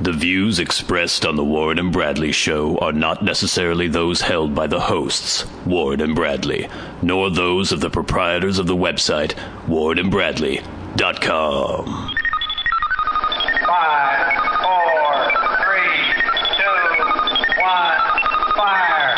The views expressed on the Warren and Bradley Show are not necessarily those held by the hosts, Warren and Bradley, nor those of the proprietors of the website, warrenandbradley.com. 5, 4, 3, 2, 1, fire!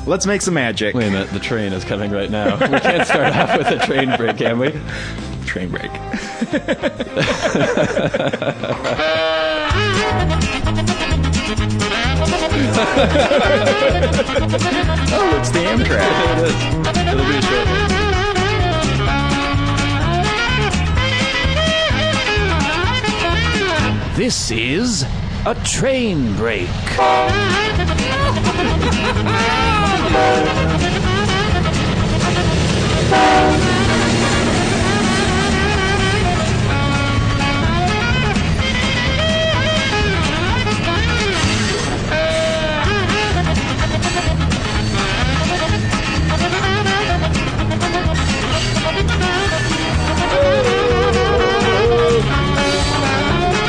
Let's make some magic. Wait a minute, the train is coming right now. We can't start off with a train break, can we? Train break. Oh, it's the Amtrak. It is. It'll be a short one. This is a train break.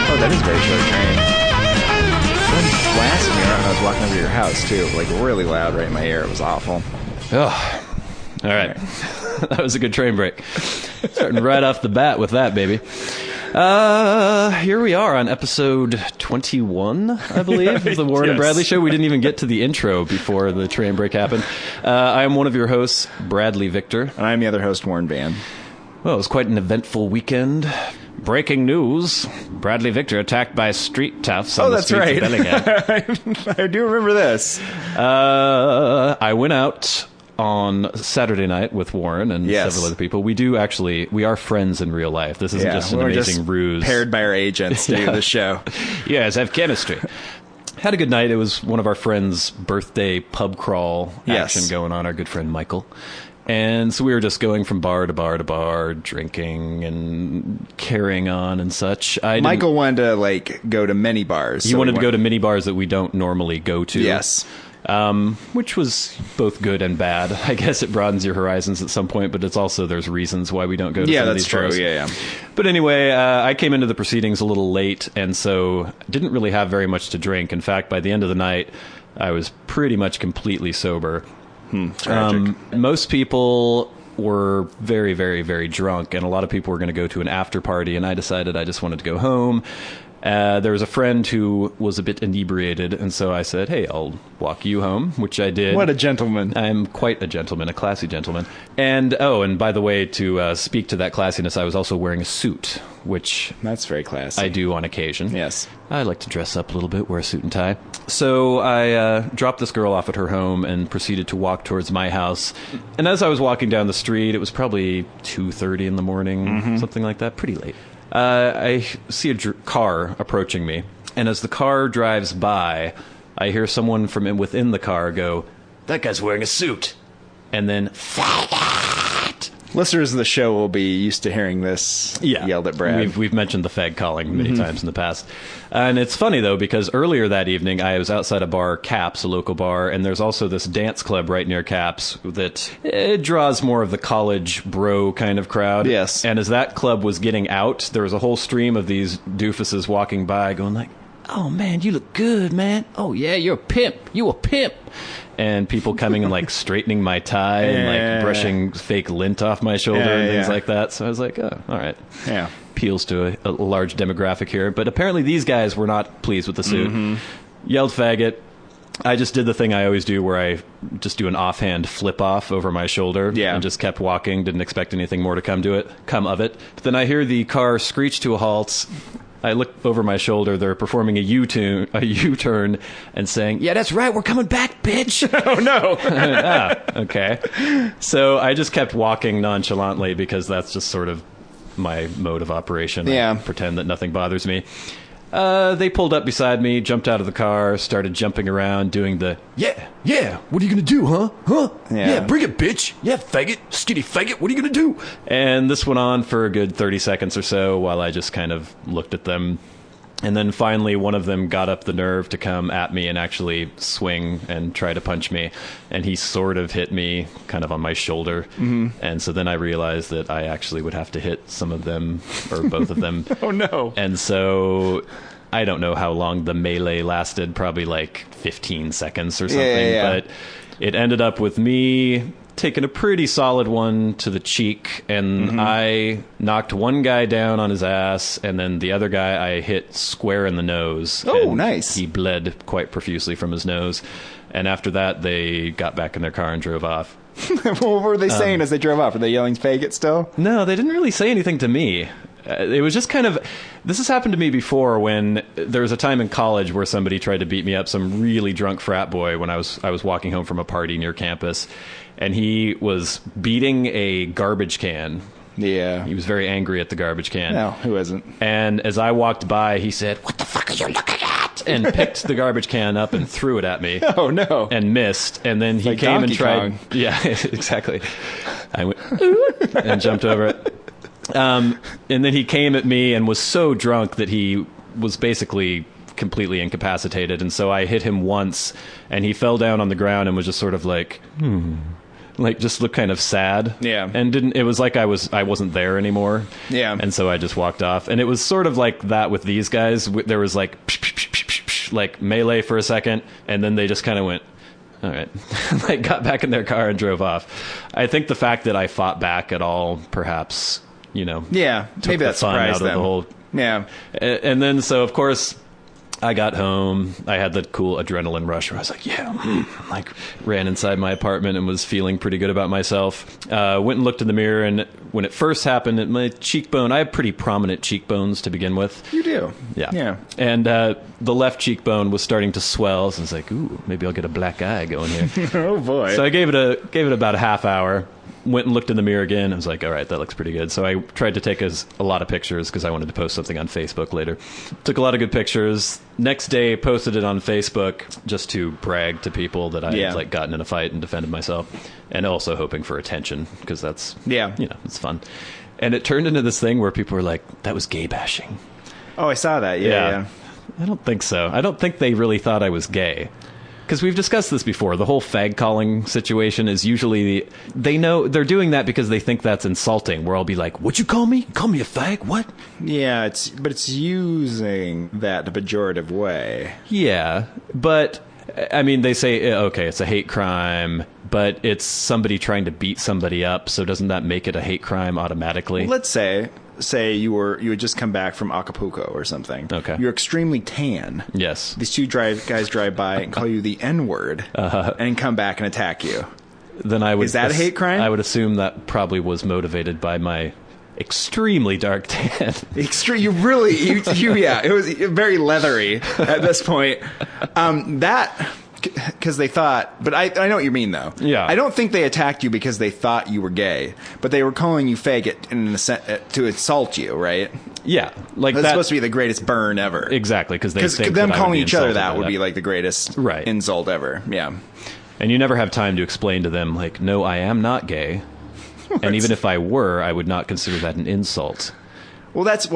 Oh, that is a very short train. Someone blasted me around when I was walking over to your house, too. Like, really loud right in my ear. It was awful. Oh, all right. That was a good train break. Starting right off the bat with that, baby. Here we are on episode 21, I believe, of the Warren and Yes. Bradley Show. We didn't even get to the intro before the train break happened. I am one of your hosts, Bradley Victor. And I'm the other host, Warren Van. Well, it was quite an eventful weekend. Breaking news. Bradley Victor attacked by street toughs on the streets of Bellingham. I do remember this. I went out on Saturday night with Warren and Yes. several other people. We are friends in real life. This isn't just an we're amazing just ruse. paired by our agents to do the show. You guys have chemistry. Had a good night. It was one of our friends' birthday pub crawl action Yes. going on, our good friend Michael. And so we were just going from bar to bar to bar, drinking and carrying on and such. Michael wanted to, like, go to many bars. He wanted to go to mini bars that we don't normally go to. Yes. Which was both good and bad. I guess it broadens your horizons at some point, but it's also, there's reasons why we don't go to some of that's these true. bars. Yeah. But anyway, I came into the proceedings a little late, and so didn't really have very much to drink. In fact, by the end of the night, I was pretty much completely sober. Tragic. Most people were very, very, very drunk, and a lot of people were going to go to an after party, and I decided I just wanted to go home. There was a friend who was a bit inebriated, and so I said, hey, I'll walk you home, which I did. What a gentleman. I'm quite a gentleman, a classy gentleman. And by the way, to speak to that classiness, I was also wearing a suit, which That's very classy. I do on occasion. Yes. I like to dress up a little bit, wear a suit and tie. So I dropped this girl off at her home and proceeded to walk towards my house. And as I was walking down the street, it was probably 2:30 in the morning, something like that, pretty late. I see a car approaching me. And as the car drives by, I hear someone from within the car go, "That guy's wearing a suit." And then, "Faggot!" Listeners of the show will be used to hearing this yelled at Brad. We've mentioned the fag calling many times in the past. And it's funny, though, because earlier that evening, I was outside a bar, Caps, a local bar, and there's also this dance club right near Caps that it draws more of the college bro kind of crowd. Yes. And as that club was getting out, there was a whole stream of these doofuses walking by going like, "Oh, man, you look good, man. Oh, yeah, you're a pimp. You a pimp." And people coming and, like, straightening my tie and, like, brushing fake lint off my shoulder and things like that. So I was like, oh, all right. Yeah. Appeals to a large demographic here. But apparently these guys were not pleased with the suit. Yelled faggot. I just did the thing I always do where I just do an offhand flip off over my shoulder and just kept walking. Didn't expect anything more to come of it. But then I hear the car screech to a halt. I look over my shoulder. They're performing a U-turn and saying, "Yeah, that's right. We're coming back, bitch." Oh, no. Okay. So I just kept walking nonchalantly because that's just sort of my mode of operation. Yeah. I pretend that nothing bothers me. They pulled up beside me, jumped out of the car, started jumping around, doing the, yeah, what are you going to do, huh? Yeah, bring it, bitch. Yeah, faggot, skinny faggot, what are you going to do? And this went on for a good 30 seconds or so while I just kind of looked at them. And then finally, one of them got up the nerve to come at me and actually swing and try to punch me. And he sort of hit me kind of on my shoulder. Mm-hmm. And so then I realized that I actually would have to hit some of them, or both of them. Oh, no. And so I don't know how long the melee lasted, probably like 15 seconds or something. Yeah. But it ended up with me taking a pretty solid one to the cheek, and I knocked one guy down on his ass, and then the other guy I hit square in the nose. Oh, and nice. He bled quite profusely from his nose. And after that, they got back in their car and drove off. What were they saying as they drove off? Were they yelling faggot still? No, they didn't really say anything to me. It was just kind of... This has happened to me before when there was a time in college where somebody tried to beat me up, some really drunk frat boy, when I was walking home from a party near campus. And he was beating a garbage can. Yeah. He was very angry at the garbage can. No, who isn't? And as I walked by, he said, "What the fuck are you looking at?" And picked the garbage can up and threw it at me. Oh, no. And missed. And then he like came Donkey and tried... Kong. Yeah, exactly. I went, and jumped over it. And then he came at me and was so drunk that he was basically completely incapacitated. And so I hit him once, and he fell down on the ground and was just sort of like, like just looked kind of sad. Yeah. And it was like I wasn't there anymore. Yeah. And so I just walked off. And it was sort of like that with these guys. There was like like melee for a second, and then they just kind of went, all right, like got back in their car and drove off. I think the fact that I fought back at all, perhaps, took maybe that the fun out surprised of them. the whole. Yeah. And then, so of course, I got home. I had that cool adrenaline rush where I was like, like ran inside my apartment and was feeling pretty good about myself. Went and looked in the mirror, and when it first happened, my cheekbone, I have pretty prominent cheekbones to begin with. You do. Yeah. Yeah. And the left cheekbone was starting to swell, so I was like, ooh, maybe I'll get a black eye going here. Oh, boy. So I gave it about a half hour. Went and looked in the mirror again. I was like, all right, that looks pretty good. So I tried to take a lot of pictures because I wanted to post something on Facebook later. Took a lot of good pictures. Next day, posted it on Facebook just to brag to people that I had like gotten in a fight and defended myself, and also hoping for attention because that's it's fun. And it turned into this thing where people were like, that was gay bashing. Oh, I saw that. Yeah. I don't think so. I don't think they really thought I was gay. Because we've discussed this before. The whole fag calling situation is usually... They know they're doing that because they think that's insulting, where I'll be like, what'd you call me? Call me a fag? What? Yeah, but it's using that pejorative way. Yeah, but... I mean, they say, okay, it's a hate crime, but it's somebody trying to beat somebody up, so doesn't that make it a hate crime automatically? Well, let's say you had just come back from Acapulco or something. Okay. You're extremely tan. Yes. These two guys drive by and call you the N-word and come back and attack you. Then I would... Is that a hate crime? I would assume that probably was motivated by my extremely dark tan. You really, it was very leathery at this point. Because they thought, but I know what you mean though. Yeah. I don't think they attacked you because they thought you were gay, but they were calling you faggot to insult you, right? Yeah, like that's that, supposed to be the greatest burn ever. Exactly, because them that calling each other that would would be like the greatest insult ever. Yeah. And you never have time to explain to them, like, no, I am not gay. And even if I were, I would not consider that an insult. Well, you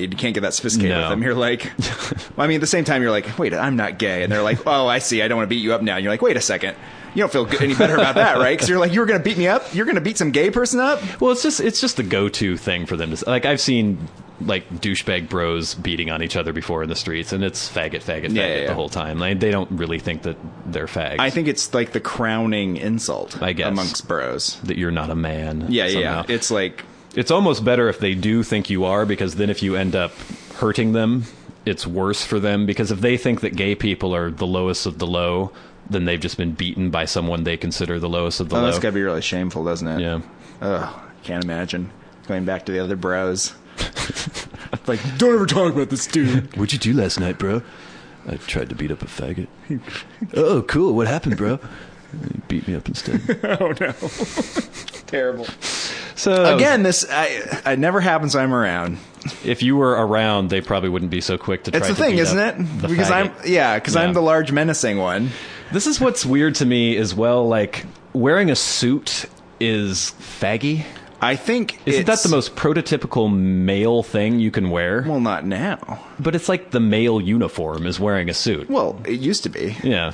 can't get that sophisticated with them. You're like, at the same time, you're like, wait, I'm not gay. And they're like, oh, I see. I don't want to beat you up now. And you're like, wait a second. You don't feel any better about that, right? Because you're like, you were going to beat me up? You're going to beat some gay person up? Well, it's just the go-to thing for them. Like, I've seen, like, douchebag bros beating on each other before in the streets, and it's faggot the whole time. Like, they don't really think that they're fags. I think it's, like, the crowning insult, I guess, amongst bros. That you're not a man. Yeah. It's like... It's almost better if they do think you are, because then if you end up hurting them, it's worse for them. Because if they think that gay people are the lowest of the low, then they've just been beaten by someone they consider the lowest of the low. That's got to be really shameful, doesn't it? Yeah. Ugh, can't imagine. Going back to the other bros. Like, don't ever talk about this dude. What'd you do last night, bro? I tried to beat up a faggot. Oh, cool. What happened, bro? He beat me up instead. Oh, no. Terrible. So again, this never happens when I'm around. if you were around, they probably wouldn't be so quick to try It's the to thing, beat isn't up it? the Because faggot. I'm the large menacing one. This is what's weird to me as well. Like, wearing a suit is faggy. I think Isn't that the most prototypical male thing you can wear? Well, not now. But it's like the male uniform is wearing a suit. Well, it used to be. Yeah.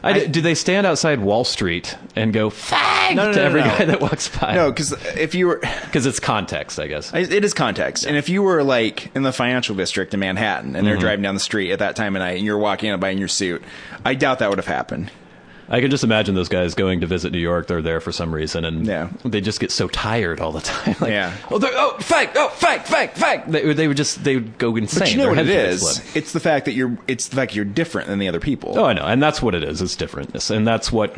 Do they stand outside Wall Street and go fag to every guy that walks by? No, because if you were... Because it's context, I guess. It is context. And if you were, like, in the financial district in Manhattan, and they're driving down the street at that time of night, and you're walking up by in your suit, I doubt that would have happened. I can just imagine those guys going to visit New York. They're there for some reason, and they just get so tired all the time. Like, fag. They would go insane. But you know Their what it heads would is? explode. It's the fact that you're different than the other people. Oh, I know, and that's what it is. It's different, and that's what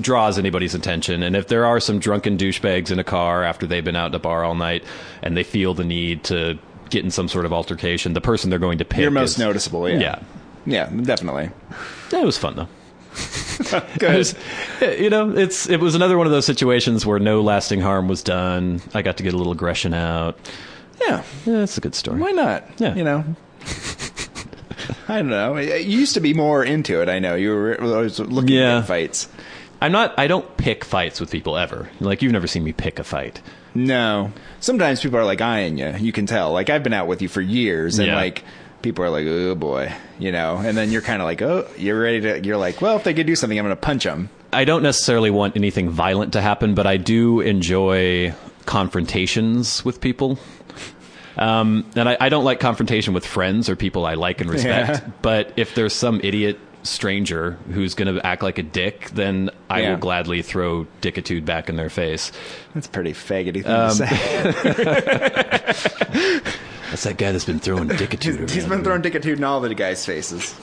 draws anybody's attention. And if there are some drunken douchebags in a car after they've been out in a bar all night, and they feel the need to get in some sort of altercation, the person they're going to pick You're most noticeable. Yeah, definitely. It was fun though. Good. It was another one of those situations where no lasting harm was done. I got to get a little aggression out. Yeah, it's a good story. Why not? Yeah. I don't know. You used to be more into it. I know you were always looking at fights. I don't pick fights with people ever. Like, you've never seen me pick a fight. No. Sometimes people are like eyeing you. You can tell. Like, I've been out with you for years, and like, people are like, oh boy, and then you're kind of like, oh, you're like, well, if they could do something, I'm going to punch them. I don't necessarily want anything violent to happen, but I do enjoy confrontations with people. And I don't like confrontation with friends or people I like and respect. Yeah. But if there's some idiot stranger who's going to act like a dick, then I will gladly throw dickitude back in their face. That's a pretty faggoty thing to say. That's that guy that's been throwing dickitude around. He's been throwing dickitude in all the guys' faces.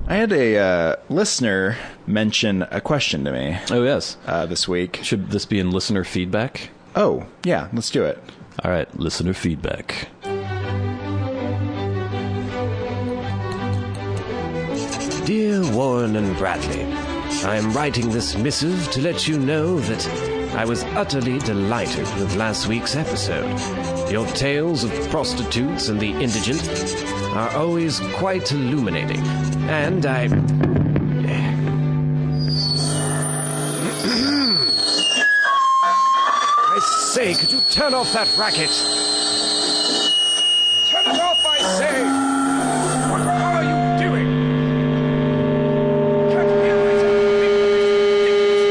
I had a listener mention a question to me. Oh, yes. This week. Should this be in listener feedback? Oh, yeah. Let's do it. All right. Listener feedback. Dear Warren and Bradley, I am writing this missive to let you know that I was utterly delighted with last week's episode. Your tales of prostitutes and the indigent are always quite illuminating, and I say, could you turn off that racket? Turn it off, I say! What are you doing? Can't hear myself make this ridiculous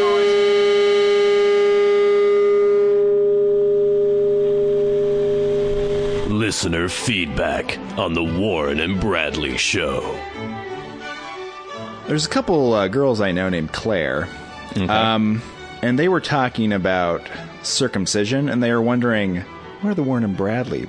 noise. Listener feedback on the Warren and Bradley Show. There's a couple girls I know named Claire. Okay. And they were talking about circumcision, and they were wondering, what's the Warren and Bradley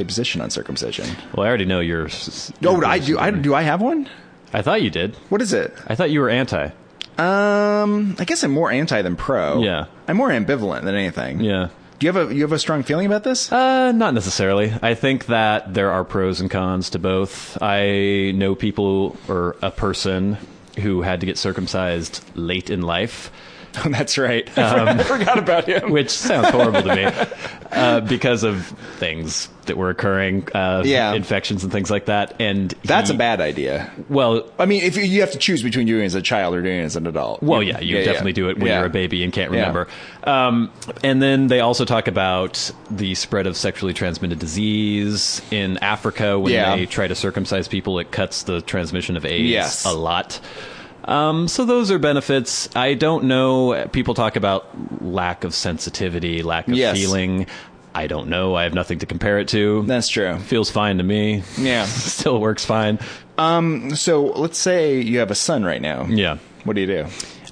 position on circumcision? Well, I already know yours. Oh, I do. Do I have one? I thought you did. What is it? I thought you were anti. I guess I'm more anti than pro. Yeah. I'm more ambivalent than anything. Yeah. Do you have a strong feeling about this? Not necessarily. I think that there are pros and cons to both. I know people, or a person, who had to get circumcised late in life. Oh, that's right. I forgot about him. Which sounds horrible to me because of things that were occurring, infections and things like that. And that's a bad idea. Well, I mean, if you have to choose between doing it as a child or doing it as an adult. Well, you definitely do it when you're a baby and can't remember. And then they also talk about the spread of sexually transmitted disease in Africa. When they try to circumcise people, it cuts the transmission of AIDS a lot. So those are benefits. I don't know. People talk about lack of sensitivity, lack of feeling. I don't know. I have nothing to compare it to. That's true. Feels fine to me. Yeah. Still works fine. So let's say you have a son right now. Yeah. What do you do?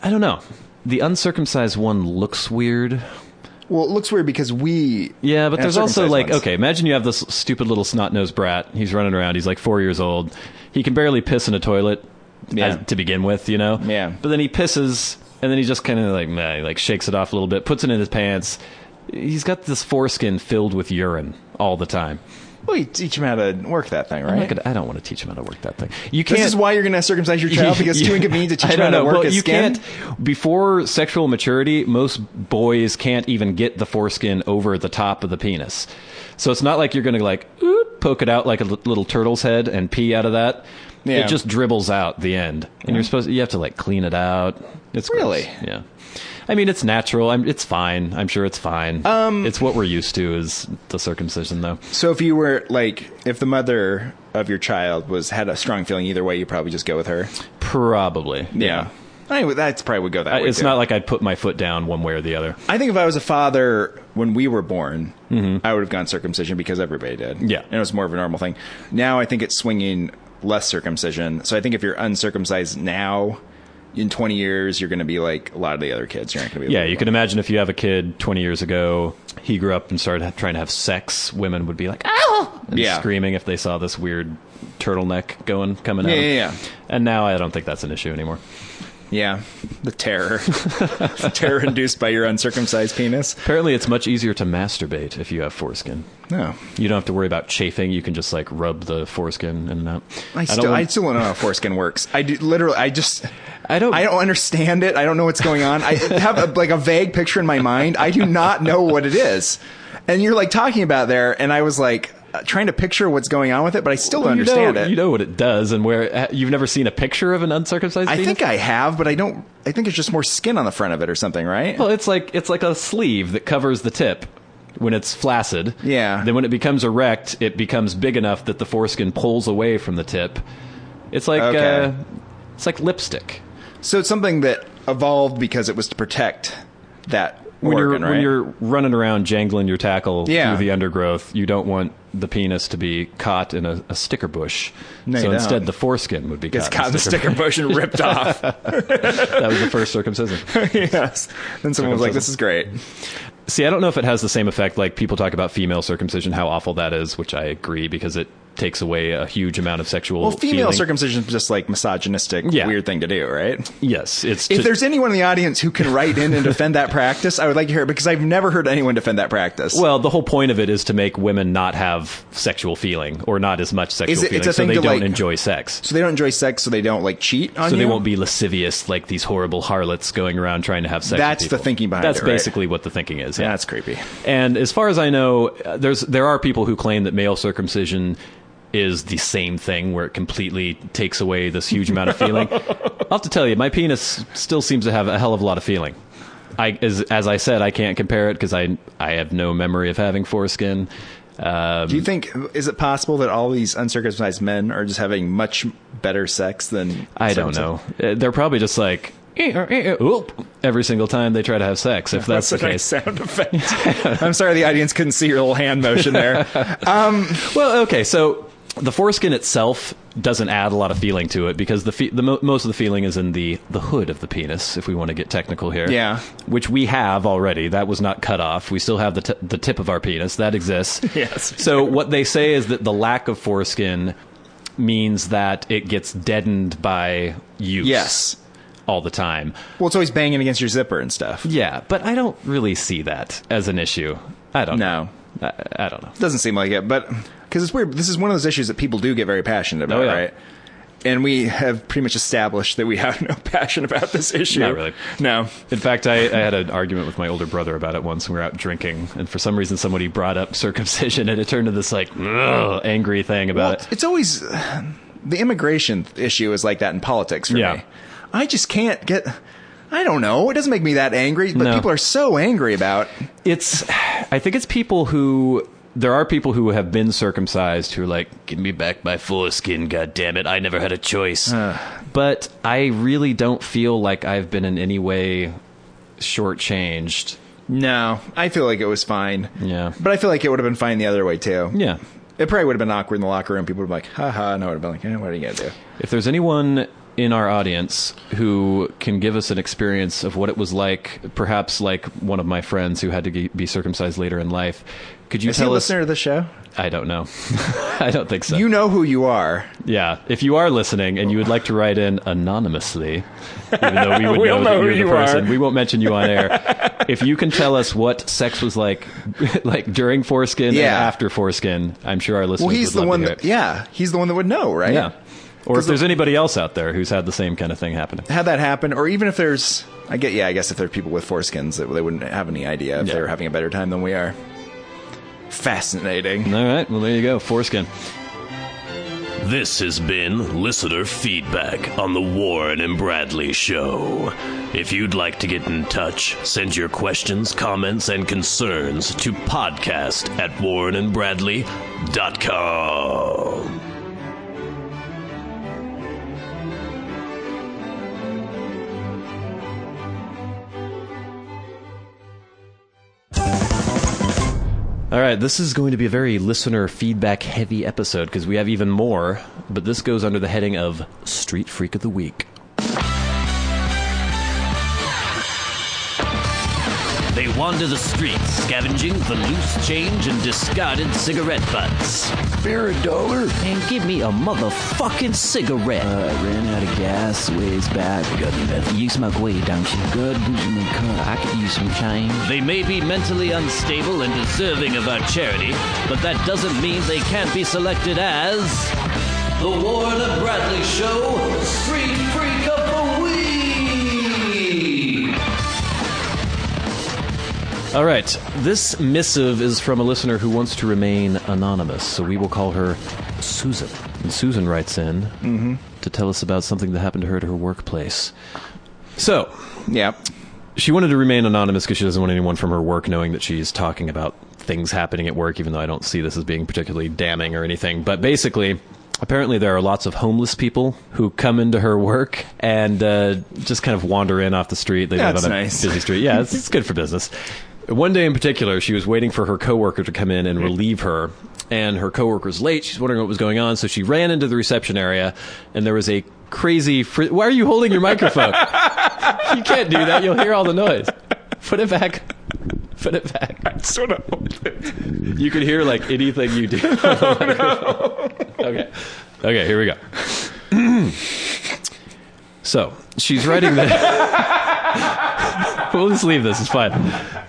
I don't know. The uncircumcised one looks weird. Well, it looks weird because we... Yeah, but there's also like, ones. okay, imagine you have this stupid little snot-nosed brat. He's running around. He's like 4 years old. He can barely piss in a toilet. To begin with, Yeah. But then he pisses, and then he just kind of like shakes it off a little bit, puts it in his pants. He's got this foreskin filled with urine all the time. Well, you teach them how to work that thing, right? I don't want to teach them how to work that thing. You can't. This is why you're going to circumcise your child, because it's too inconvenient to teach them how to work his skin? Can't. Before sexual maturity, most boys can't even get the foreskin over the top of the penis. So it's not like you're going to like poke it out like a little turtle's head and pee out of that. Yeah. It just dribbles out the end, and you have to like clean it out. It's really gross. Yeah. I mean, it's natural. It's fine. I'm sure it's fine. It's what we're used to is the circumcision, though. So if you were like, if the mother of your child had a strong feeling either way, you'd probably just go with her. Probably. Yeah. That's probably would go that way. It's not like I'd put my foot down one way or the other. I think if I was a father when we were born, I would have gone circumcision because everybody did. Yeah. And it was more of a normal thing. Now I think it's swinging less circumcision. So I think if you're uncircumcised now, in 20 years, you're going to be like a lot of the other kids. You're not going to be. Yeah, you can imagine if you have a kid 20 years ago, he grew up and started trying to have sex. Women would be like, "Ow!" and screaming if they saw this weird turtleneck coming out. Yeah. And now I don't think that's an issue anymore. Yeah, the terror induced by your uncircumcised penis. Apparently, it's much easier to masturbate if you have foreskin. No, you don't have to worry about chafing. You can just like rub the foreskin and out. I still don't know how foreskin works. I don't understand it. I don't know what's going on. I have a vague picture in my mind. I do not know what it is. And you're like talking about there, and I was like trying to picture what's going on with it, but I still don't understand it. You know what it does, and where you've never seen a picture of an uncircumcised penis? I think I have, but I don't. I think it's just more skin on the front of it or something, right? Well, it's like a sleeve that covers the tip when it's flaccid. Yeah. Then when it becomes erect, it becomes big enough that the foreskin pulls away from the tip. It's like it's like lipstick. So it's something that evolved because it was to protect that organ, right? When you're running around jangling your tackle through the undergrowth, you don't want the penis to be caught in a sticker bush. No, so instead, the foreskin would be caught in the sticker bush and ripped off. That was the first circumcision. Yes. Then someone was like, "This is great." See, I don't know if it has the same effect. Like people talk about female circumcision, how awful that is, which I agree because it takes away a huge amount of sexual female circumcision is just like misogynistic, weird thing to do, right? Yes. If there's anyone in the audience who can write in and defend that practice, I would like to hear it because I've never heard anyone defend that practice. Well, the whole point of it is to make women not have sexual feeling or not as much sexual feeling, so they don't enjoy sex. So they don't enjoy sex, so they don't like cheat on you? So they won't be lascivious like these horrible harlots going around trying to have sex That's with people. The thinking behind it, That's basically what the thinking is. Yeah, that's creepy. And as far as I know, there are people who claim that male circumcision is the same thing where it completely takes away this huge amount of feeling. I'll have to tell you, my penis still seems to have a hell of a lot of feeling. As I said, I can't compare it because I have no memory of having foreskin. Do you think, is it possible that all these uncircumcised men are just having much better sex than... I don't know. They're probably just like... every single time they try to have sex, if that's the case. Nice sound effect. I'm sorry the audience couldn't see your little hand motion there. Well, okay, so the foreskin itself doesn't add a lot of feeling to it because most of the feeling is in the hood of the penis, if we want to get technical here. Yeah. Which we have already. That was not cut off. We still have the tip of our penis. That exists. Yes. So what they say is that the lack of foreskin means that it gets deadened by use. Yes. All the time. Well, it's always banging against your zipper and stuff. Yeah, but I don't really see that as an issue. I don't know. I don't know. It doesn't seem like it, but because it's weird. This is one of those issues that people do get very passionate about, right? And we have pretty much established that we have no passion about this issue. Not really. No. In fact, I had an argument with my older brother about it once. We were out drinking, and for some reason somebody brought up circumcision, and it turned to this like angry thing about it. It's always... the immigration issue is like that in politics for me. I just can't get... I don't know. It doesn't make me that angry, but people are so angry about... I think it's people who... There are people who have been circumcised who are like, give me back my foreskin, goddammit. I never had a choice. But I really don't feel like I've been in any way shortchanged. No, I feel like it was fine. Yeah. But I feel like it would have been fine the other way, too. Yeah. It probably would have been awkward in the locker room. People would have been like, haha, and I would have been like, what are you going to do? If there's anyone in our audience who can give us an experience of what it was like, perhaps like one of my friends who had to be circumcised later in life, could you tell us... Is he a listener to the show? I don't know. I don't think so. You know who you are. Yeah. If you are listening and you would like to write in anonymously, even though we would know that you're the person, we won't mention you on air. If you can tell us what sex was like during foreskin and after foreskin, I'm sure our listeners he's would the love one to hear it. he's the one that would know, right? Yeah. Or if there's anybody else out there who's had the same kind of thing happen. Had that happen, or even if there's, I guess if there are people with foreskins, they wouldn't have any idea if they were having a better time than we are. Fascinating. All right, well, there you go, foreskin. This has been listener feedback on the Warren and Bradley Show. If you'd like to get in touch, send your questions, comments, and concerns to podcast@warrenandbradley.com. All right, this is going to be a very listener feedback heavy episode because we have even more, but this goes under the heading of Street Freak of the Week. They wander the streets, scavenging for loose change and discarded cigarette butts. Spare $1. And give me a motherfucking cigarette. I ran out of gas ways back. You smoke weed, don't you? Good in the car. I could use some change. They may be mentally unstable and deserving of our charity, but that doesn't mean they can't be selected as the Warren and Bradley Show Street Freak of the Week. All right, this missive is from a listener who wants to remain anonymous, so we will call her Susan. And Susan writes in to tell us about something that happened to her at her workplace. So, she wanted to remain anonymous because she doesn't want anyone from her work knowing that she's talking about things happening at work, even though I don't see this as being particularly damning or anything. But basically, apparently there are lots of homeless people who come into her work and just kind of wander in off the street. They live on a busy street. Yeah, it's good for business. One day in particular, she was waiting for her coworker to come in and relieve her, and her coworker's late. She's wondering what was going on, so she ran into the reception area, and there was a crazy... Why are you holding your microphone? You can't do that. You'll hear all the noise. Put it back. Put it back. I sort of hold it. You can hear, like, anything you do. Oh, no. Okay, here we go. So, she's writing that... We'll just leave this. It's fine.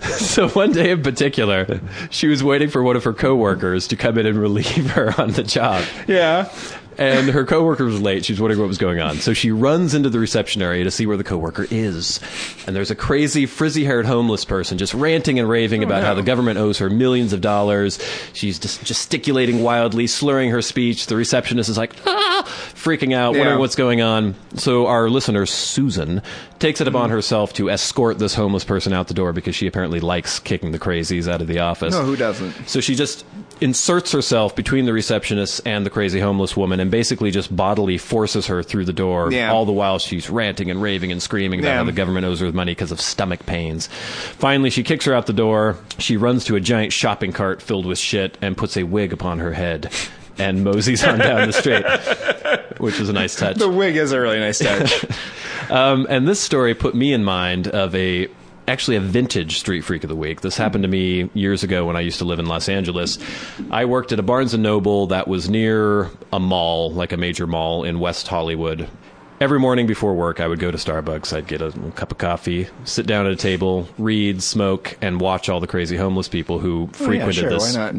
So one day in particular, she was waiting for one of her coworkers to come in and relieve her on the job. Yeah. And her coworker was late. She was wondering what was going on. So she runs into the reception area to see where the coworker is. And there's a crazy, frizzy-haired homeless person just ranting and raving about how the government owes her millions of dollars. She's just gesticulating wildly, slurring her speech. The receptionist is like, freaking out, wondering what's going on. So our listener, Susan, takes it upon herself to escort this homeless person out the door because she apparently likes kicking the crazies out of the office. No, who doesn't? So she just inserts herself between the receptionist and the crazy homeless woman and basically just bodily forces her through the door, all the while she's ranting and raving and screaming about how the government owes her money because of stomach pains. Finally, she kicks her out the door. She runs to a giant shopping cart filled with shit and puts a wig upon her head and moseys on down the street, which is a nice touch. The wig is a really nice touch. And this story put me in mind of actually a vintage Street Freak of the Week. This happened to me years ago when I used to live in Los Angeles. I worked at a Barnes & Noble that was near a mall, like a major mall in West Hollywood. Every morning before work, I would go to Starbucks. I'd get a cup of coffee, sit down at a table, read, smoke, and watch all the crazy homeless people who frequented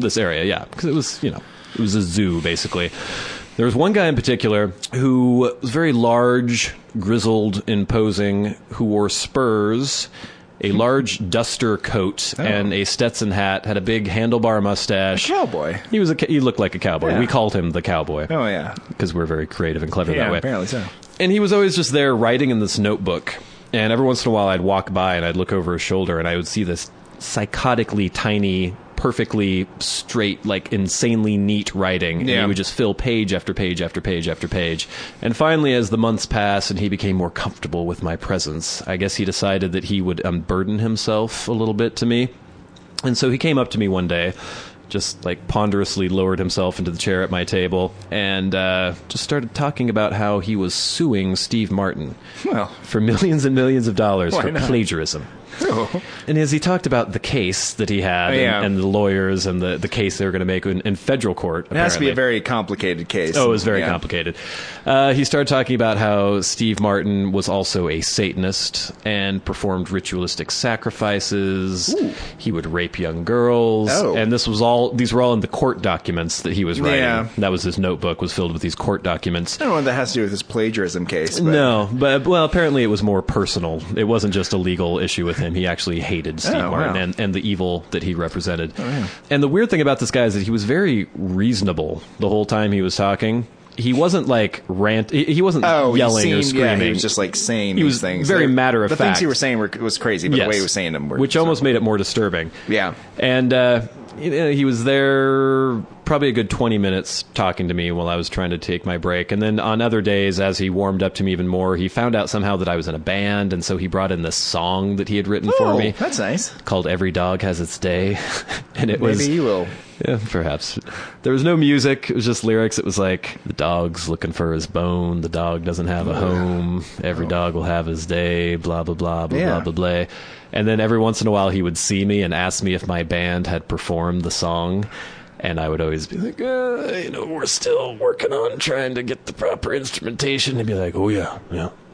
this area. Yeah, because it was, it was a zoo, basically. There was one guy in particular who was very large, grizzled, imposing, who wore spurs, a large duster coat, and a Stetson hat, had a big handlebar mustache. A cowboy. He looked like a cowboy. Yeah. We called him the cowboy. Oh, yeah. Because we're very creative and clever that way. Apparently so. And he was always just there writing in this notebook. And every once in a while I'd walk by and I'd look over his shoulder and I would see this psychotically tiny, perfectly straight, like insanely neat writing. And he would just fill page after page after page after page. And finally, as the months passed and he became more comfortable with my presence, I guess he decided that he would unburden himself a little bit to me. And so he came up to me one day, just like ponderously lowered himself into the chair at my table and just started talking about how he was suing Steve Martin for millions and millions of dollars for plagiarism. Oh. And as he talked about the case that he had and the lawyers and the case they were going to make in federal court. It has to be a very complicated case. Oh, it was very complicated. He started talking about how Steve Martin was also a Satanist and performed ritualistic sacrifices. Ooh. He would rape young girls. Oh. And these were all in the court documents that he was writing. Yeah. That was his notebook, was filled with these court documents. I don't know what that has to do with his plagiarism case. But. No, but apparently it was more personal. It wasn't just a legal issue with him. He actually hated Steve Martin and the evil that he represented. Oh, yeah. And the weird thing about this guy is that he was very reasonable the whole time he was talking. He wasn't like he wasn't yelling or screaming. Yeah, he was just like saying these things. Very matter of fact. The things he was saying was crazy, but the way he was saying them were... Which almost made it more disturbing. Yeah. And he was there probably a good 20 minutes talking to me while I was trying to take my break. And then on other days, as he warmed up to me even more, he found out somehow that I was in a band, and so he brought in this song that he had written for me. That's nice. Called Every Dog Has Its Day. And it was... Maybe you will. Yeah, perhaps. There was no music. It was just lyrics. It was like, the dog's looking for his bone. The dog doesn't have a home. Every dog will have his day. Blah, blah, blah, blah, blah, blah, blah. And then every once in a while, he would see me and ask me if my band had performed the song. And I would always be like, we're still working on trying to get the proper instrumentation. He'd be like, oh, yeah,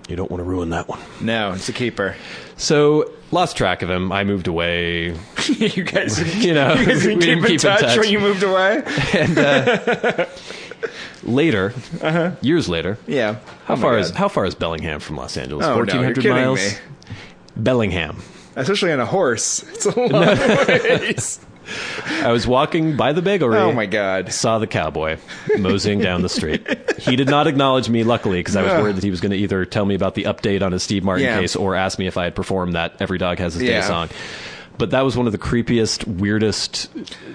you don't want to ruin that one. No, it's a keeper. So, lost track of him. I moved away. You guys we didn't keep in touch when you moved away? And later, years later. Yeah. How far is Bellingham from Los Angeles? Oh, 1,400 no, miles? Me. Bellingham. Especially on a horse. It's a long ways. I was walking by the bakery. Oh, my God. Saw the cowboy moseying down the street. He did not acknowledge me, luckily, because I was worried that he was going to either tell me about the update on his Steve Martin case or ask me if I had performed that Every Dog Has His Day song. But that was one of the creepiest, weirdest,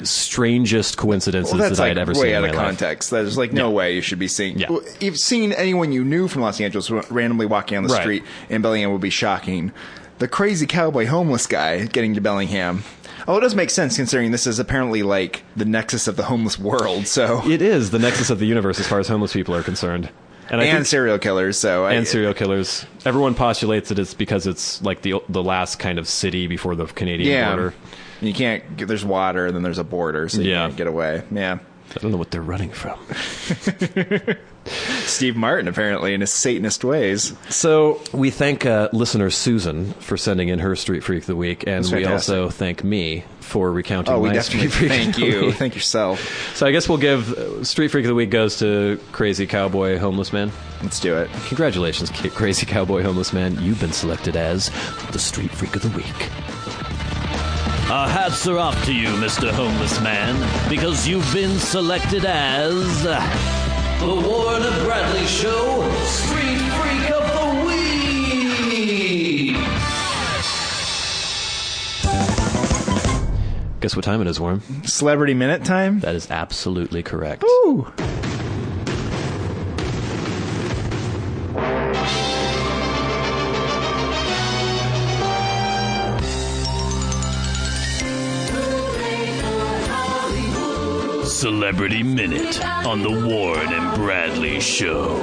strangest coincidences that I had ever seen in my life. Way out of context. There's like no way you should be seeing. Yeah. If seeing anyone you knew from Los Angeles randomly walking on the street in Bellingham would be shocking. The crazy cowboy homeless guy getting to Bellingham. Oh, it does make sense considering this is apparently like the nexus of the homeless world. So it is the nexus of the universe as far as homeless people are concerned. And serial killers. Serial killers. Everyone postulates that it's because it's like the last kind of city before the Canadian border. You can't. There's water, and then there's a border, so you can't get away. Yeah. I don't know what they're running from. Steve Martin, apparently, in his Satanist ways. So we thank listener Susan for sending in her Street Freak of the Week, and we also thank me for recounting my Street Freak thank you. Thank yourself. So I guess we'll give Street Freak of the Week goes to Crazy Cowboy Homeless Man. Let's do it. Congratulations, Crazy Cowboy Homeless Man. You've been selected as the Street Freak of the Week. Our hats are off to you, Mr. Homeless Man, because you've been selected as the Warren and Bradley Show Street Freak of the Week. Guess what time it is, Warren? Celebrity Minute time? That is absolutely correct. Ooh. Celebrity Minute on the Warren and Bradley Show.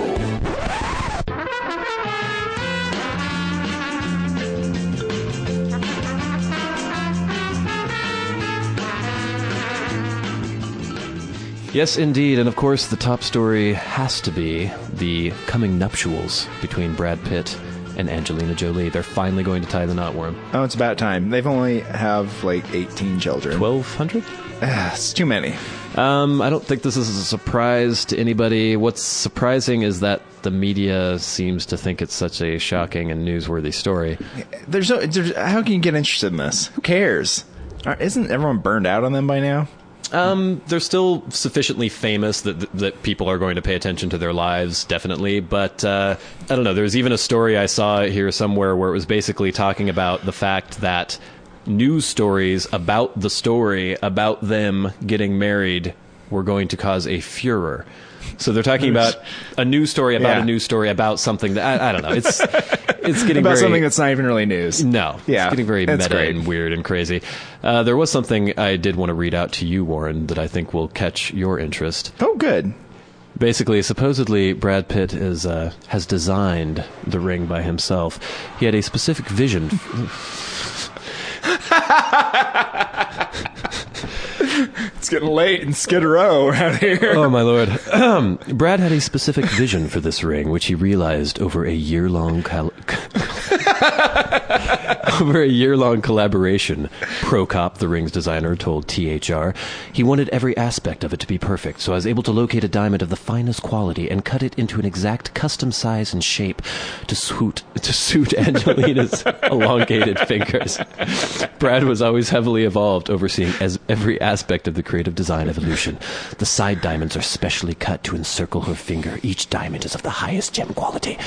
Yes, indeed. And of course, the top story has to be the coming nuptials between Brad Pitt and Angelina Jolie. They're finally going to tie the knot, Worm. Oh, it's about time. They've only have like 18 children. 1,200? It's too many. I don't think this is a surprise to anybody. What's surprising is that the media seems to think it's such a shocking and newsworthy story. How can you get interested in this? Who cares? Isn't everyone burned out on them by now? They're still sufficiently famous that people are going to pay attention to their lives, definitely. But I don't know. There's even a story I saw here somewhere where it was basically talking about the fact that news stories about the story about them getting married were going to cause a furor. So they're talking about a news story about a news story about something that I don't know. It's getting about something that's not even really news. No, it's getting very meta and weird and crazy. There was something I did want to read out to you, Warren, that I think will catch your interest. Oh, good. Basically, supposedly Brad Pitt has designed the ring by himself. He had a specific vision. It's getting late in Skid Row around here. Oh, my lord. Brad had a specific vision for this ring, which he realized over a year-long collaboration. Procop, the ring's designer, told THR. He wanted every aspect of it to be perfect, so I was able to locate a diamond of the finest quality and cut it into an exact custom size and shape to suit Angelina's elongated fingers. Brad was always heavily involved, overseeing every aspect of the creative design evolution. The side diamonds are specially cut to encircle her finger. Each diamond is of the highest gem quality.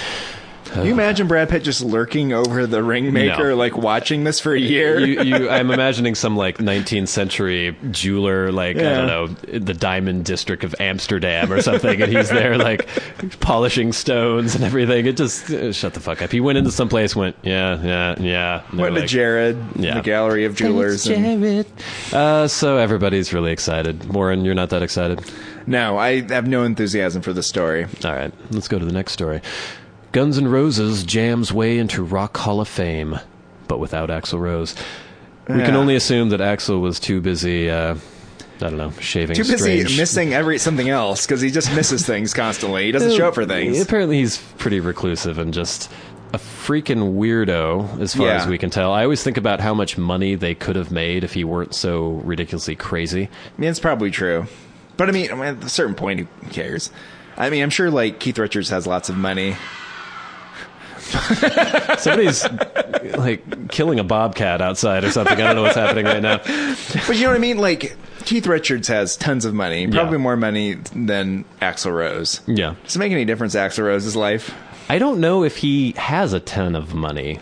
Can you imagine Brad Pitt just lurking over the ring maker, No. like watching this for a year? I'm imagining some like 19th century jeweler, like, I don't know, the diamond district of Amsterdam or something, and he's there like polishing stones and everything. It just, shut the fuck up. He went into some place, went, yeah. Went to Jared, the gallery of jewelers. Jared. So everybody's really excited. Warren, you're not that excited? No, I have no enthusiasm for the story. All right, let's go to the next story. Guns N' Roses jams way into Rock Hall of Fame, but without Axl Rose. We can only assume that Axl was too busy, I don't know, shaving Too busy strange. missing something else, because he just misses things constantly. He doesn't show up for things. Apparently he's pretty reclusive and just a freaking weirdo, as far as we can tell. I always think about how much money they could have made if he weren't so ridiculously crazy. I mean, it's probably true. But I mean, at a certain point, who cares? I mean, I'm sure, like, Keith Richards has lots of money. Somebody's like killing a bobcat outside or something. I don't know what's happening right now. But you know what I mean? Like, Keith Richards has tons of money, probably more money than Axl Rose. Yeah. Does it make any difference to Axl Rose's life? I don't know if he has a ton of money.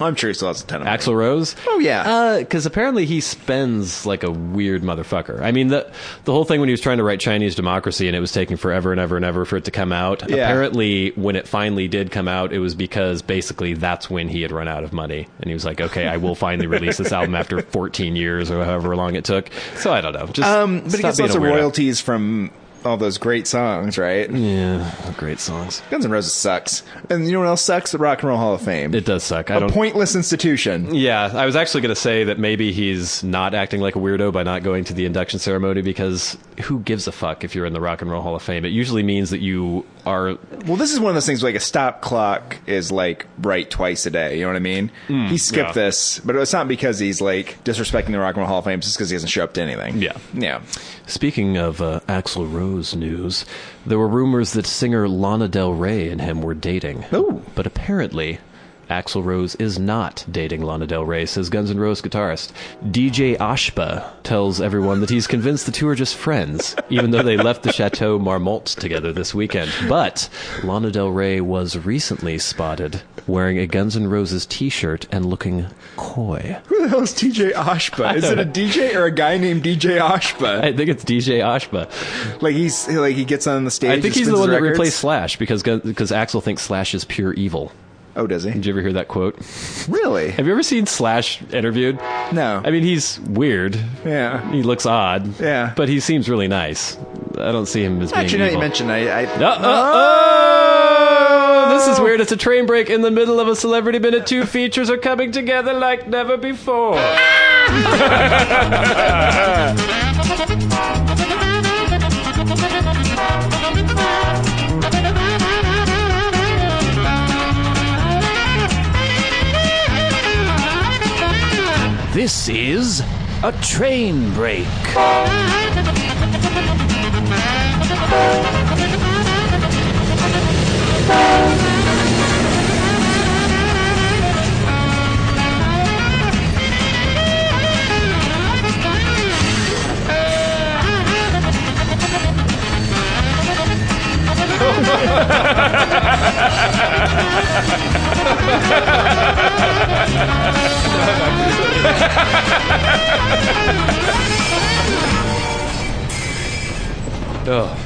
I'm sure he still has a ton of money. Axl Rose? Oh, yeah. Because apparently he spends like a weird motherfucker. I mean, the whole thing when he was trying to write Chinese Democracy and it was taking forever and ever and ever for it to come out, apparently when it finally did come out, it was because basically that's when he had run out of money. And he was like, okay, I will finally release this album after 14 years or however long it took. So I don't know. Just but he gets lots of royalties from all those great songs, right? Yeah, great songs. Guns N' Roses sucks. And you know what else sucks? The Rock and Roll Hall of Fame. It does suck. A pointless institution. Yeah, I was actually going to say that maybe he's not acting like a weirdo by not going to the induction ceremony, because who gives a fuck if you're in the Rock and Roll Hall of Fame? It usually means that you are... Well, this is one of those things where, like, a stop clock is, like, right twice a day. You know what I mean? He skipped this, but it's not because he's, like, disrespecting the Rock and Roll Hall of Fame. It's just because he doesn't show up to anything. Yeah. Speaking of Axl Rose news, there were rumors that singer Lana Del Rey and him were dating. Oh. But apparently, Axl Rose is not dating Lana Del Rey, says Guns N' Roses guitarist. DJ Ashba tells everyone that he's convinced the two are just friends, even though they left the Chateau Marmont together this weekend. But Lana Del Rey was recently spotted wearing a Guns N' Roses t-shirt and looking coy. Who the hell is DJ Ashba? Is it a DJ or a guy named DJ Ashba? I think it's DJ Ashba. Like he gets on the stage. I think and he's the spins one that records? replaced Slash because Axl thinks Slash is pure evil. Oh, does he? Did you ever hear that quote? Really? Have you ever seen Slash interviewed? No. I mean, he's weird. Yeah. He looks odd. Yeah. But he seems really nice. I don't see him as being Actually, now evil. you mentioned This is weird. It's a train break in the middle of a Celebrity Minute. Two features are coming together like never before. This is a train break.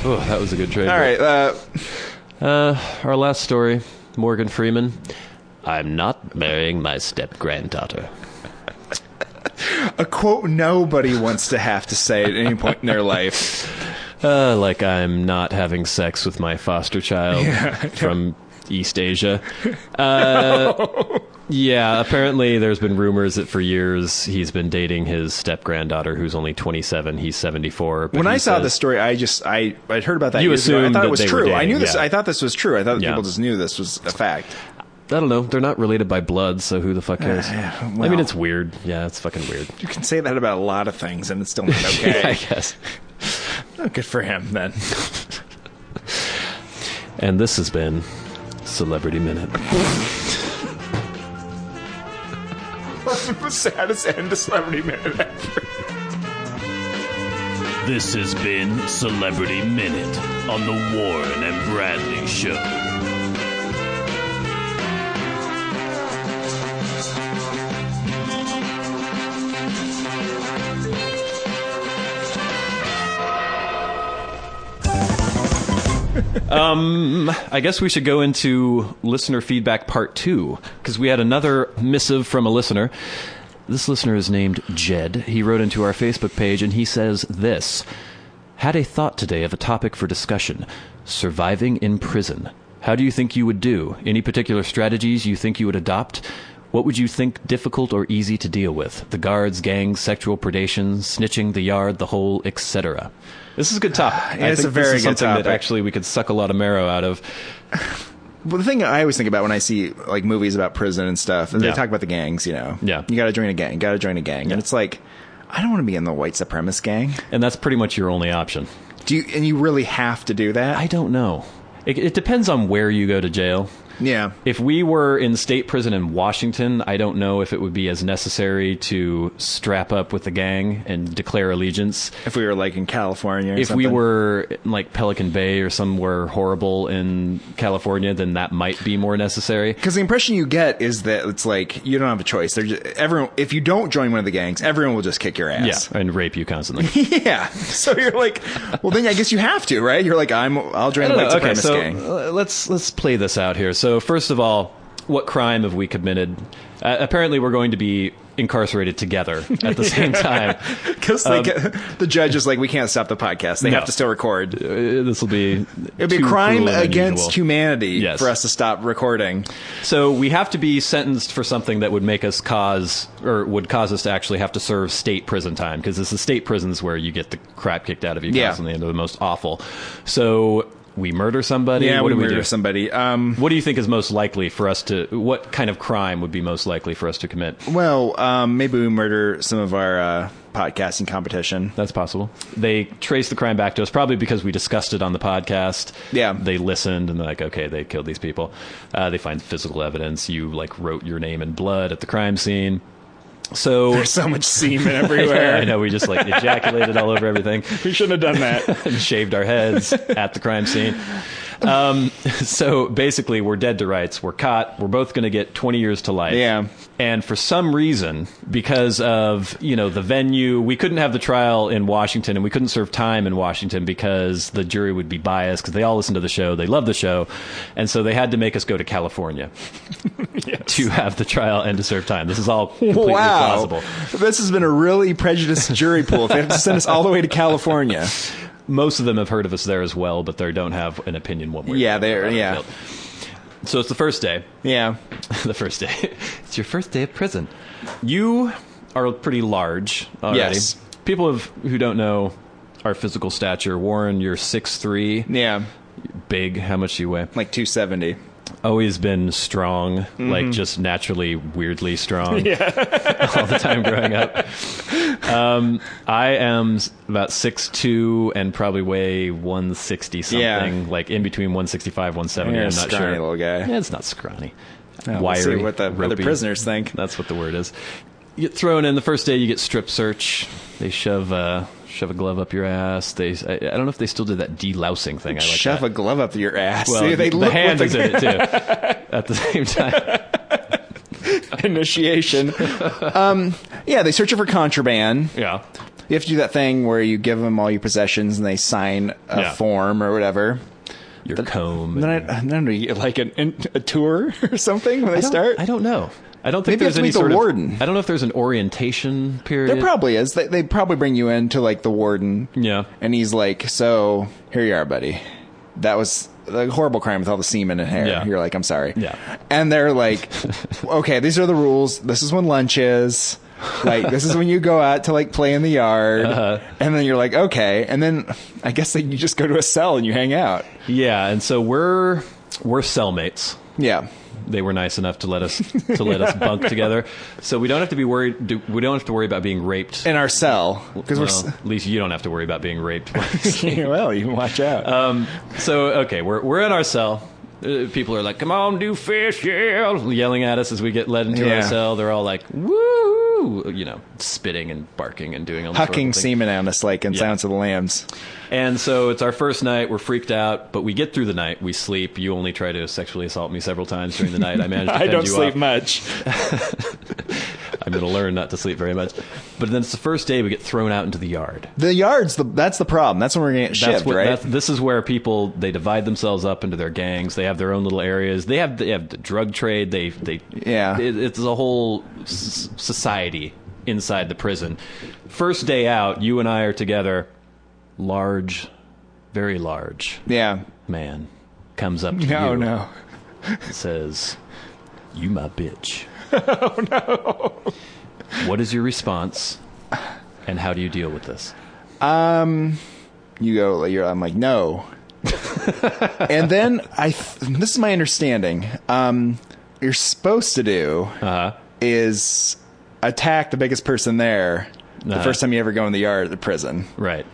Oh, that was a good train All break. right. Our last story, Morgan Freeman. I'm not marrying my step-granddaughter. A quote nobody wants to have to say at any point in their life. Like I'm not having sex with my foster child from East Asia. Yeah, apparently there's been rumors that for years he's been dating his step-granddaughter, who's only 27. He's 74. When I saw this story, I'd heard about that You years ago. I assumed thought that it was they were true. I dating, knew this. yeah. I thought this was true. I thought Yeah. people just knew this was a fact. I don't know. They're not related by blood, so who the fuck cares? I well. mean, it's weird. Yeah, it's fucking weird. You can say that about a lot of things, and it's still not okay. I guess. Oh, good for him, then. And this has been Celebrity Minute. That's the saddest end to Celebrity Minute ever. This has been Celebrity Minute on the Warren and Bradley Show. I guess we should go into listener feedback part 2, because we had another missive from a listener. This listener is named Jed. He wrote into our Facebook page, and he says this: had a thought today of a topic for discussion: surviving in prison. How do you think you would do? Any particular strategies you think you would adopt? What would you think difficult or easy to deal with? The guards, gangs, sexual predation, snitching, the yard, the hole, etc. This is a good topic. I it's think a very this is good something topic. that actually we could suck a lot of marrow out of. Well, the thing I always think about when I see like movies about prison and stuff, and Yeah. they talk about the gangs, you know. Yeah. You got to join a gang. Got to join a gang, and it's like, I don't want to be in the white supremacist gang. And that's pretty much your only option. And you really have to do that? I don't know. It depends on where you go to jail. Yeah. If we were in state prison in Washington, I don't know if it would be as necessary to strap up with the gang and declare allegiance. If we were like in California or If something. we were in like Pelican Bay or somewhere horrible in California, then that might be more necessary. Because the impression you get is that it's like you don't have a choice. Everyone, if you don't join one of the gangs, everyone will just kick your ass. Yeah, and rape you constantly. Yeah. So you're like, well, then I guess you have to, right? You're like, I'll join the white Okay, supremacist so gang. let's play this out here. So first of all, what crime have we committed? Apparently, we're going to be incarcerated together at the same time. Because the judge is like, we can't stop the podcast. They No. have to still record. This will be It'd be a too crime cruel and against unusual. humanity Yes. for us to stop recording. So we have to be sentenced for something that would make us would cause us to actually have to serve state prison time, because it's the state prisons where you get the crap kicked out of you Yeah. constantly and they're the most awful. So we murder somebody. Yeah, what we do murder do? somebody. What do you think is most likely for us to? What kind of crime would be most likely for us to commit? Well, maybe we murder some of our podcasting competition. That's possible. They trace the crime back to us, probably because we discussed it on the podcast. Yeah. They listened and they're like, okay, they killed these people. They find physical evidence. You like wrote your name in blood at the crime scene. So There's so much semen everywhere. I know, we just like ejaculated all over everything. We shouldn't have done that. And shaved our heads at the crime scene. So basically, we're dead to rights. We're caught. We're both going to get 20 years to life. Yeah. And for some reason, because of, the venue, we couldn't have the trial in Washington, and we couldn't serve time in Washington because the jury would be biased, because they all listen to the show. They love the show. And so they had to make us go to California to have the trial and to serve time. This is all completely plausible. This has been a really prejudiced jury pool. They have to send us all the way to California. Most of them have heard of us there as well, but they don't have an opinion one way or Yeah, the other they're, about yeah. our guilt. So it's the first day. Yeah. The first day. It's your first day of prison. You are pretty large already. Yes. People who don't know our physical stature, Warren, you're 6'3". Yeah. Big. How much do you weigh? Like 270. Always been strong, like just naturally weirdly strong all the time growing up. I am about 6'2" and probably weigh 160 something, Yeah. like in between 165, 170. You're a I'm not scrawny sure. little guy. Yeah, it's not scrawny. We'll Wiry, see what the other ropey. prisoners think. That's what the word is. You get thrown in the first day. You get strip search. They shove a glove up your ass. I don't know if they still do that delousing thing. I like Shove that. a glove up your ass. Well, See, they the look hand with is in it too at the same time. initiation. Yeah, they search you for contraband. Yeah. You have to do that thing where you give them all your possessions and they sign a Yeah. form or whatever. Your comb. Then I don't know, you get like a tour or something when they start. I don't know. I don't think Maybe you have there's to any meet the sort warden. of. I don't know if there's an orientation period. There probably is. They probably bring you in to like the warden. Yeah. And he's like, so here you are, buddy. That was the horrible crime with all the semen and hair. Yeah. You're like, I'm sorry. Yeah. And they're like, okay, these are the rules. This is when lunch is. Like, this is when you go out to, like, play in the yard. And then you're like, okay. And then I guess like, you just go to a cell and you hang out. Yeah, and so we're cellmates. Yeah. They were nice enough to let us bunk together, so we don't have to be worried. We don't have to worry about being raped In our cell. Because at least you don't have to worry about being raped. well, you can watch out. So okay, we're in our cell. People are like, "Come on, do fish, yeah!" yelling at us as we get led into our cell. They're all like, "Woo!" You know, spitting and barking and doing all this Hucking semen on us like in Silence of the Lambs. And so it's our first night. We're freaked out, but we get through the night. We sleep. You only try to sexually assault me several times during the night. I managed to I don't you sleep off. much. I'm going to learn not to sleep very much. But then it's the first day we get thrown out into the yard. The yard's that's the problem. That's when we're going to get shivved, right? This is where people, they divide themselves up into their gangs. They have their own little areas. They have the drug trade. It's a whole society inside the prison. First day out, you and I are together. Large, very large man comes up to you. No. And says, "You my bitch." Oh, no. What is your response, and how do you deal with this? You go, I'm like, no. And then this is my understanding. You're supposed to do is attack the biggest person there the first time you ever go in the yard at the prison. Right.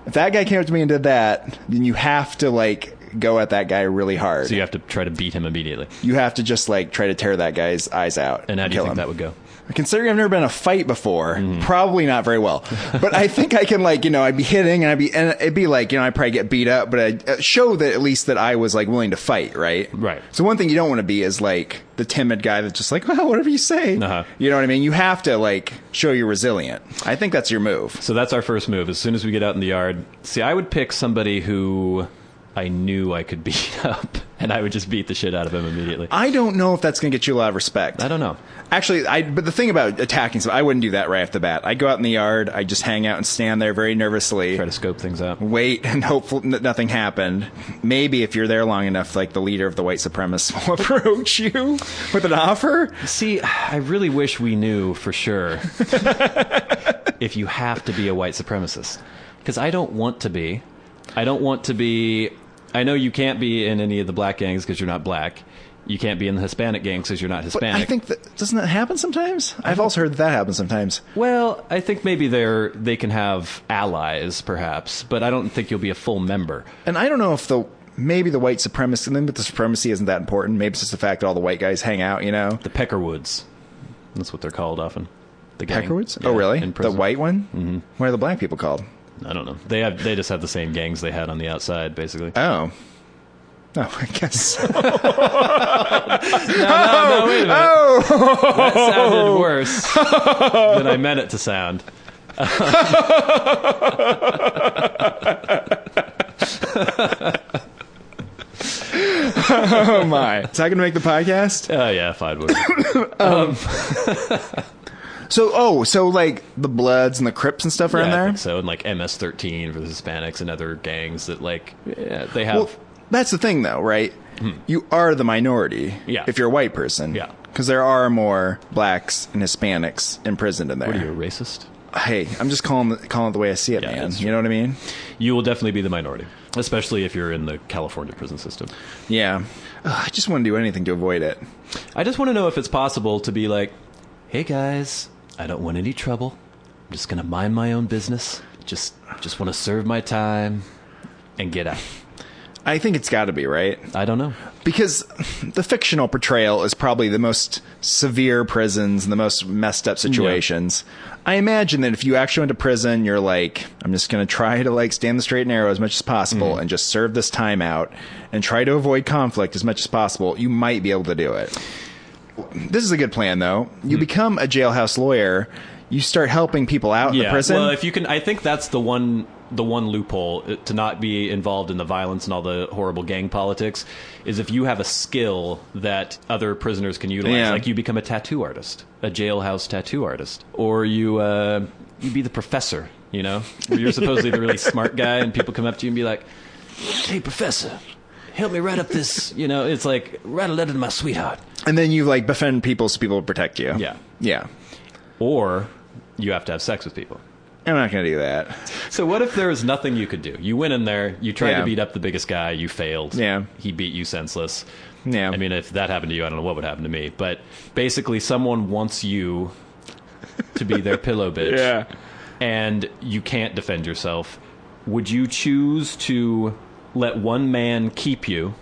If that guy came up to me and did that, then you have to, like, go at that guy really hard. So you have to try to beat him immediately. You have to just, like, try to tear that guy's eyes out. And how do you think that would go? Considering I've never been in a fight before, probably not very well. But I think I can, like, I'd be hitting and it'd be like, I'd probably get beat up, but I'd show that at least that I was, like, willing to fight, right? Right. So one thing you don't want to be is, like, the timid guy that's just like, well, whatever you say. You know what I mean? You have to, like, show you're resilient. I think that's your move. So that's our first move. As soon as we get out in the yard, see, I would pick somebody who I knew I could beat up, and I would just beat the shit out of him immediately. I don't know if that's going to get you a lot of respect. I don't know. Actually, but the thing about attacking I wouldn't do that right off the bat. I'd go out in the yard, I'd just hang out and stand there very nervously. Try to scope things out. Wait and hope that nothing happened. Maybe if you're there long enough, like, the leader of the white supremacists will approach you with an offer. See, I really wish we knew for sure if you have to be a white supremacist. Because I don't want to be. I don't want to be... I know you can't be in any of the black gangs because you're not black. You can't be in the Hispanic gangs because you're not Hispanic. But I think doesn't that happen sometimes? I've also heard that happens sometimes. Well, I think maybe they can have allies, perhaps, but I don't think you'll be a full member. And I don't know if maybe the white supremacy, but the supremacy isn't that important. Maybe it's just the fact that all the white guys hang out, The Peckerwoods. That's what they're called often. The gang. Peckerwoods? Yeah, oh, really? The white one? Mm-hmm. What are the black people called? I don't know. They just have the same gangs they had on the outside, basically. Oh, I guess so. No, wait a minute. That sounded worse than I meant it to sound. Oh, my. Is that going to make the podcast? Yeah, fine. So like the Bloods and the Crips and stuff are in there? I think so, and like MS-13 for the Hispanics and other gangs that, like, they have... Well, that's the thing, though, right? You are the minority if you're a white person. Yeah. Because there are more blacks and Hispanics imprisoned in there. What are you, a racist? Hey, I'm just calling it the way I see it, man. You know what I mean? You will definitely be the minority, especially if you're in the California prison system. Yeah. I just want to do anything to avoid it. I just want to know if it's possible to be like, hey, guys, I don't want any trouble. I'm just going to mind my own business. Just want to serve my time and get out. I think it's got to be, right? I don't know. Because the fictional portrayal is probably the most severe prisons and the most messed up situations. Yeah. I imagine that if you actually went to prison, you're like, I'm just going to try to, like, stay on the straight and narrow as much as possible and just serve this time out and try to avoid conflict as much as possible. You might be able to do it. This is a good plan, though. You become a jailhouse lawyer. You start helping people out in the prison. Well, if you can, I think that's the one loophole to not be involved in the violence and all the horrible gang politics is if you have a skill that other prisoners can utilize. Yeah. Like you become a tattoo artist, a jailhouse tattoo artist, or you be the professor, where you're supposedly the really smart guy and people come up to you and be like, hey, professor, help me write up this, it's like, write a letter to my sweetheart. And then you like befriend people so people will protect you. Yeah. Or you have to have sex with people. I'm not going to do that. So what if there was nothing you could do? You went in there, you tried to beat up the biggest guy, you failed. Yeah. He beat you senseless. Yeah. I mean, if that happened to you, I don't know what would happen to me. But basically, someone wants you to be their pillow bitch. Yeah. And you can't defend yourself. Would you choose to let one man keep you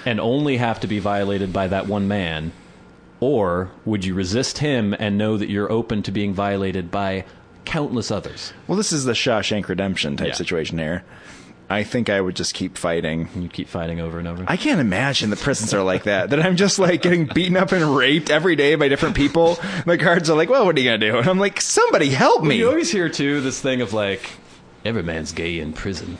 and only have to be violated by that one man? Or would you resist him and know that you're open to being violated by countless others? Well, this is the Shawshank Redemption type situation here. I think I would just keep fighting. You keep fighting over and over? I can't imagine the prisons are like that. That I'm just like getting beaten up and raped every day by different people. The guards are like, well, what are you going to do? And I'm like, somebody help me. You always hear, too, this thing of like, every man's gay in prison.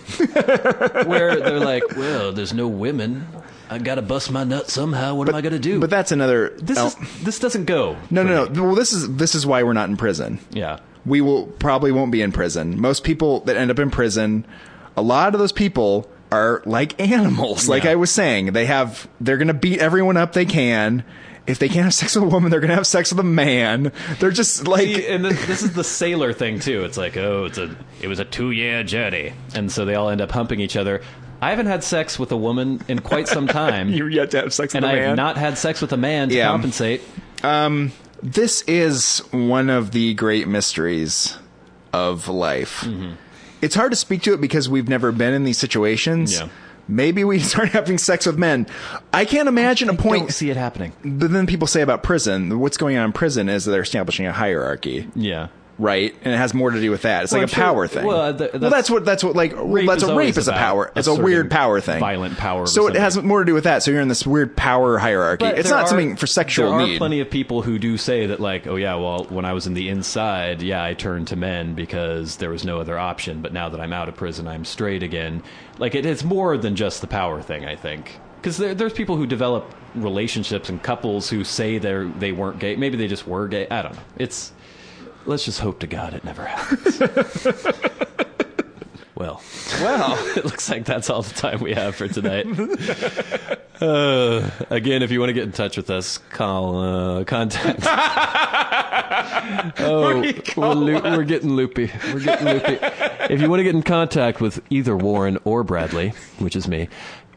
Where they're like, well, there's no women. I got to bust my nut somehow. What am I going to do? But that's another... This doesn't go. No. Well, this is why we're not in prison. Yeah. We probably won't be in prison. Most people that end up in prison... A lot of those people are like animals. Like I was saying, they're going to beat everyone up they can. If they can't have sex with a woman, they're going to have sex with a man. They're just like... See, and this is the sailor thing, too. It's like, it was a 2-year journey. And so they all end up humping each other. I haven't had sex with a woman in quite some time. You're yet to have sex with a man? And I have not had sex with a man to compensate. This is one of the great mysteries of life. Mm-hmm. It's hard to speak to it because we've never been in these situations. Yeah. Maybe we start having sex with men. I can't imagine a point. I don't see it happening. But then people say about prison, what's going on in prison is that they're establishing a hierarchy. Yeah. Right? And it has more to do with that. It's like a power thing. Well, that's what like rape is a power. It's a weird power thing. Violent power. So it has more to do with that. So you're in this weird power hierarchy. But it's not something for sexual need. There are plenty of people who do say that, like, oh yeah, well, when I was in the inside, I turned to men because there was no other option. But now that I'm out of prison, I'm straight again. Like, it's more than just the power thing, I think. Because there's people who develop relationships and couples who say they weren't gay. Maybe they just were gay. I don't know. Let's just hope to God it never happens. Well, it looks like that's all the time we have for tonight. Again, if you want to get in touch with us, contact. We're getting loopy. If you want to get in contact with either Warren or Bradley, which is me,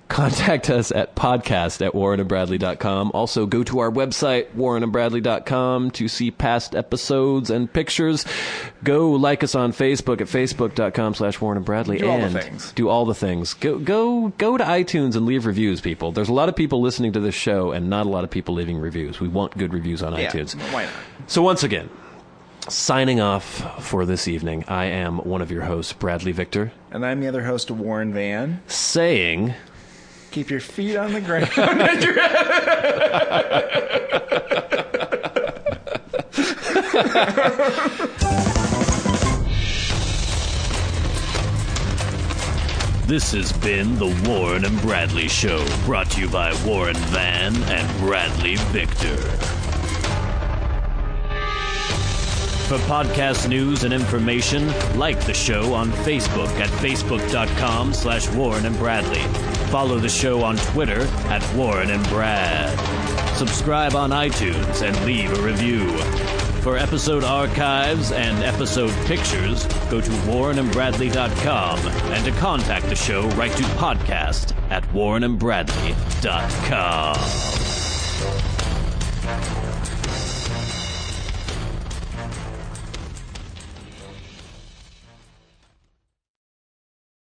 contact us at podcast@warrenandbradley.com. Also, go to our website, warrenandbradley.com, to see past episodes and pictures. Go like us on Facebook at facebook.com/warrenandbradley. Do all the things. Go to iTunes and leave reviews, people. There's a lot of people listening to this show and not a lot of people leaving reviews. We want good reviews on iTunes. Why not? So once again, signing off for this evening, I am one of your hosts, Bradley Victor. And I'm the other host, Warren Van. Saying... Keep your feet on the ground. This has been the Warren and Bradley Show, brought to you by Warren Van and Bradley Victor. For podcast news and information, like the show on Facebook at facebook.com/Warren and Bradley. Follow the show on Twitter at Warren and Brad. Subscribe on iTunes and leave a review. For episode archives and episode pictures, go to warrenandbradley.com, and to contact the show, write to podcast@warrenandbradley.com.